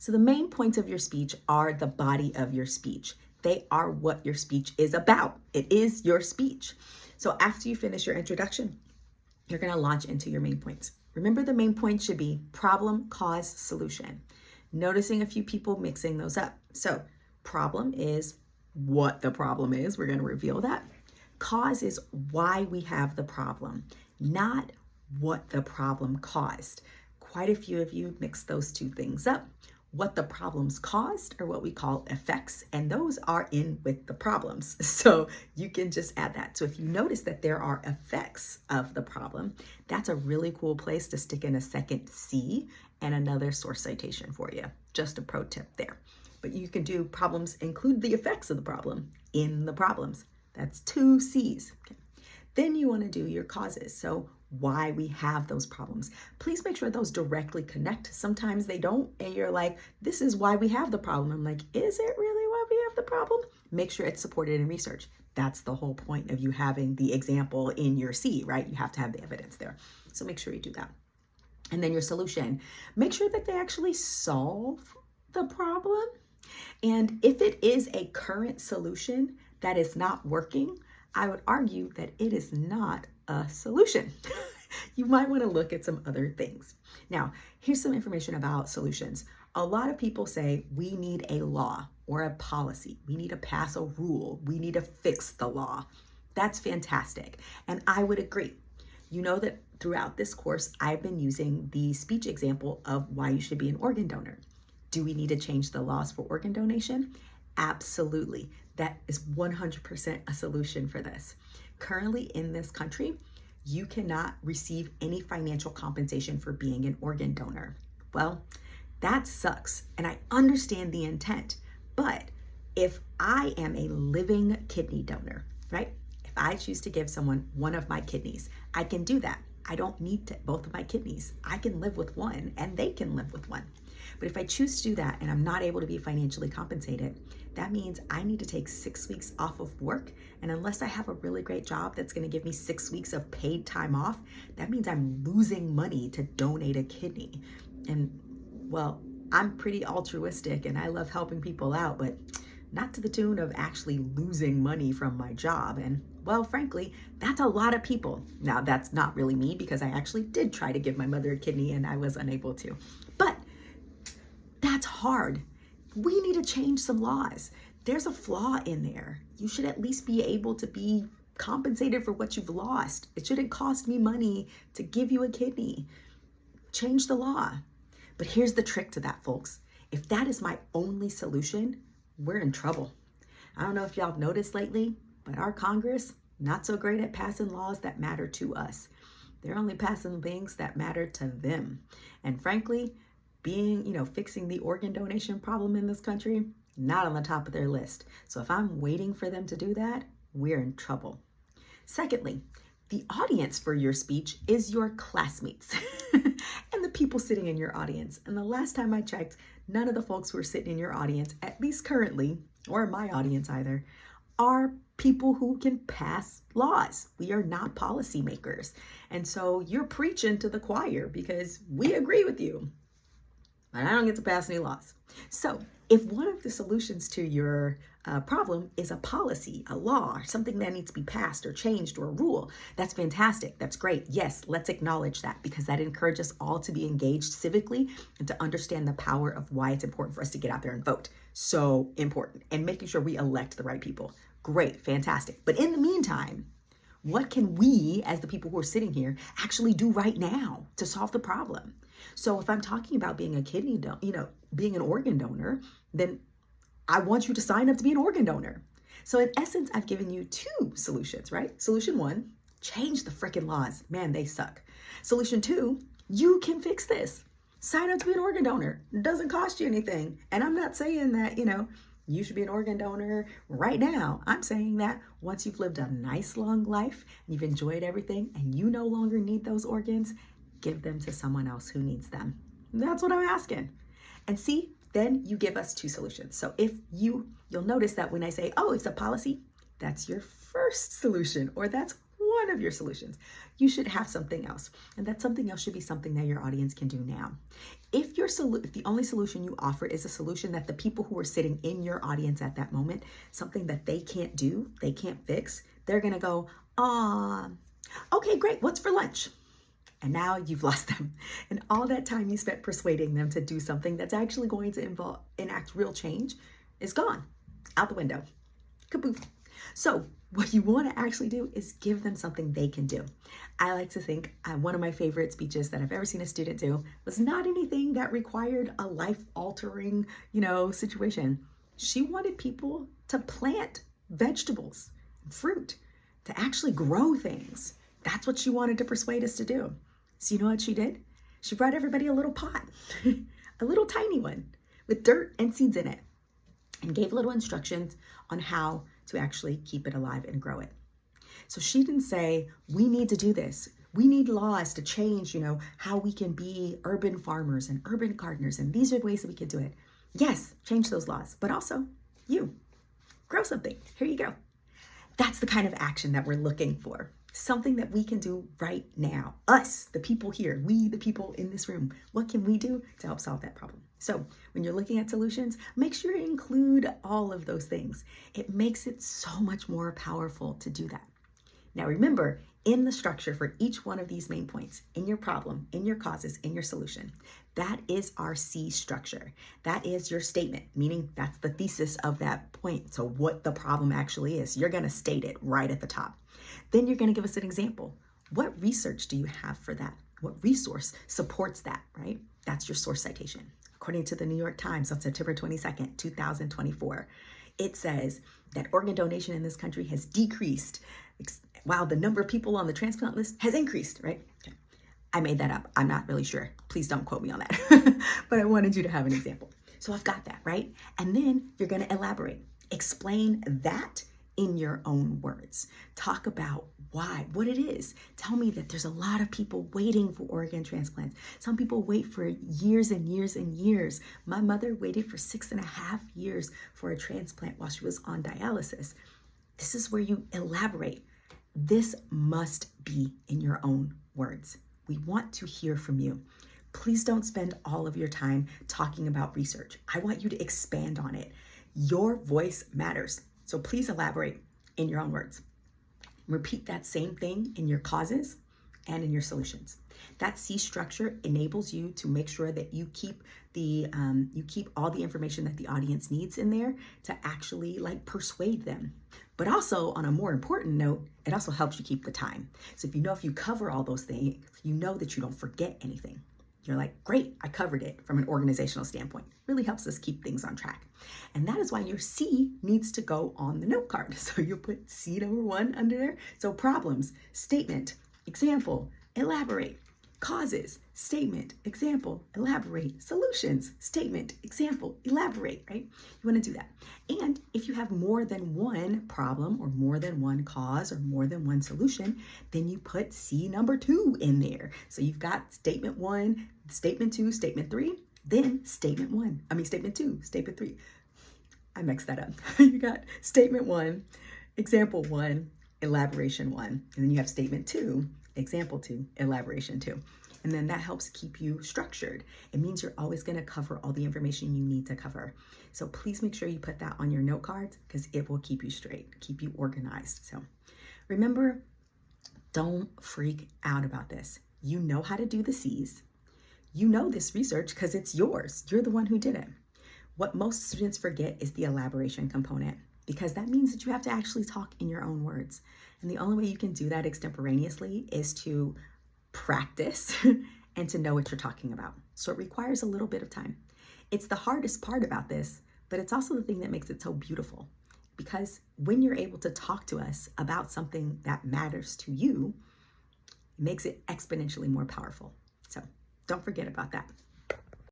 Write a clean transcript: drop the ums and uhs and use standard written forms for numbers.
So the main points of your speech are the body of your speech. They are what your speech is about. It is your speech. So after you finish your introduction, you're going to launch into your main points. Remember, the main point should be problem, cause, solution. Noticing a few people mixing those up. So problem is what the problem is. We're going to reveal that. Cause is why we have the problem, not what the problem caused. Quite a few of you mix those two things up. What the problems caused are what we call effects, and those are in with the problems. So you can just add that. So if you notice that there are effects of the problem, that's a really cool place to stick in a second C and another source citation for you. Just a pro tip there. But you can do problems include the effects of the problem in the problems. That's 2 C's. Okay. Then you want to do your causes. So why we have those problems. Please make sure those directly connect. Sometimes they don't, and you're like, this is why we have the problem. I'm like, is it really why we have the problem? Make sure it's supported in research. That's the whole point of you having the example in your C, right? You have to have the evidence there. So make sure you do that. And then your solution. Make sure that they actually solve the problem. And if it is a current solution that is not working, I would argue that it is not a solution. You might want to look at some other things. Now, here's some information about solutions. A lot of people say we need a law or a policy. We need to pass a rule. We need to fix the law. That's fantastic. And I would agree. You know that throughout this course, I've been using the speech example of why you should be an organ donor. Do we need to change the laws for organ donation? Absolutely. That is 100% a solution for this. Currently in this country, you cannot receive any financial compensation for being an organ donor. Well, that sucks. And I understand the intent. But if I am a living kidney donor, right? If I choose to give someone one of my kidneys, I can do that. I don't need both of my kidneys. I can live with one and they can live with one. But if I choose to do that and I'm not able to be financially compensated, that means I need to take 6 weeks off of work. And unless I have a really great job that's going to give me 6 weeks of paid time off, that means I'm losing money to donate a kidney. And well, I'm pretty altruistic and I love helping people out, but not to the tune of actually losing money from my job. And well, frankly, that's a lot of people. Now, that's not really me because I actually did try to give my mother a kidney and I was unable to. But that's hard. We need to change some laws. There's a flaw in there. You should at least be able to be compensated for what you've lost. It shouldn't cost me money to give you a kidney. Change the law. But here's the trick to that, folks. If that is my only solution, we're in trouble. I don't know if y'all have noticed lately, but our Congress, not so great at passing laws that matter to us. They're only passing things that matter to them. And frankly, fixing the organ donation problem in this country, not on the top of their list. So if I'm waiting for them to do that, we're in trouble. Secondly, the audience for your speech is your classmates and the people sitting in your audience. And the last time I checked, none of the folks who are sitting in your audience, at least currently, or my audience either, are people who can pass laws. We are not policymakers. And so you're preaching to the choir because we agree with you. But I don't get to pass any laws. So if one of the solutions to your problem is a policy, a law, something that needs to be passed or changed or a rule, that's fantastic. That's great. Yes, let's acknowledge that because that encourages us all to be engaged civically and to understand the power of why it's important for us to get out there and vote. So important. And making sure we elect the right people. Great, fantastic. But in the meantime, what can we, as the people who are sitting here, actually do right now to solve the problem? So if I'm talking about being a kidney donor, being an organ donor, then I want you to sign up to be an organ donor. So in essence, I've given you 2 solutions, right? Solution 1, change the freaking laws. Man, they suck. Solution 2, you can fix this. Sign up to be an organ donor. It doesn't cost you anything. And I'm not saying that, you should be an organ donor right now. I'm saying that once you've lived a nice long life and you've enjoyed everything and you no longer need those organs, give them to someone else who needs them. That's what I'm asking. And see, then you give us 2 solutions. So if you'll notice that when I say, oh, it's a policy, that's your first solution, or that's one of your solutions. You should have something else. And that something else should be something that your audience can do now. If the only solution you offer is a solution that the people who are sitting in your audience at that moment, something that they can't do, they can't fix, they're going to go, okay, great. What's for lunch? And now you've lost them. And all that time you spent persuading them to do something that's actually going to enact real change is gone, out the window. Kaboof. So what you want to actually do is give them something they can do. I like to think one of my favorite speeches that I've ever seen a student do was not anything that required a life-altering, situation. She wanted people to plant vegetables, fruit, to actually grow things. That's what she wanted to persuade us to do. So you know what she did? She brought everybody a little pot, a little tiny one with dirt and seeds in it, and gave little instructions on how to actually keep it alive and grow it. So she didn't say, we need to do this. We need laws to change, how we can be urban farmers and urban gardeners. And these are the ways that we can do it. Yes, change those laws, but also you grow something. Here you go. That's the kind of action that we're looking for. Something that we can do right now. Us, the people here, we, the people in this room. What can we do to help solve that problem? So when you're looking at solutions, make sure to include all of those things. It makes it so much more powerful to do that. Now remember, in the structure for each one of these main points, in your problem, in your causes, in your solution, that is our C structure. That is your statement, meaning that's the thesis of that point. So what the problem actually is, you're going to state it right at the top. Then you're going to give us an example. What research do you have for that? What resource supports that, right? That's your source citation. According to the New York Times on September 22nd, 2024, it says that organ donation in this country has decreased while the number of people on the transplant list has increased, right? Okay. I made that up. I'm not really sure. Please don't quote me on that. But I wanted you to have an example. So I've got that, right? And then you're going to elaborate. Explain that in your own words. Talk about why, what it is. Tell me that there's a lot of people waiting for organ transplants. Some people wait for years and years and years. My mother waited for 6.5 years for a transplant while she was on dialysis. This is where you elaborate. This must be in your own words. We want to hear from you. Please don't spend all of your time talking about research. I want you to expand on it. Your voice matters. So please elaborate in your own words. Repeat that same thing in your causes and in your solutions. That C structure enables you to make sure that you keep all the information that the audience needs in there to actually persuade them. But also, on a more important note, it also helps you keep the time. So if you cover all those things, you know that you don't forget anything. You're like, great, I covered it from an organizational standpoint. Really helps us keep things on track. And that is why your C needs to go on the note card. So you put C number 1 under there. So problems, statement, example, elaborate. Causes, statement, example, elaborate. Solutions, statement, example, elaborate, right? You want to do that. And if you have more than one problem or more than one cause or more than one solution, then you put C number 2 in there. So you've got statement 1, statement 2, statement 3, then statement 2, statement 3. I mixed that up. You got statement 1, example 1, elaboration 1, and then you have statement 2, example 2, elaboration 2. And then that helps keep you structured. It means you're always going to cover all the information you need to cover. So please make sure you put that on your note cards because it will keep you straight, keep you organized. So remember, don't freak out about this. You know how to do the C's. You know this research because it's yours. You're the one who did it. What most students forget is the elaboration component, because that means that you have to actually talk in your own words. And the only way you can do that extemporaneously is to practice and to know what you're talking about. So it requires a little bit of time. It's the hardest part about this, but it's also the thing that makes it so beautiful, because when you're able to talk to us about something that matters to you, it makes it exponentially more powerful. So don't forget about that.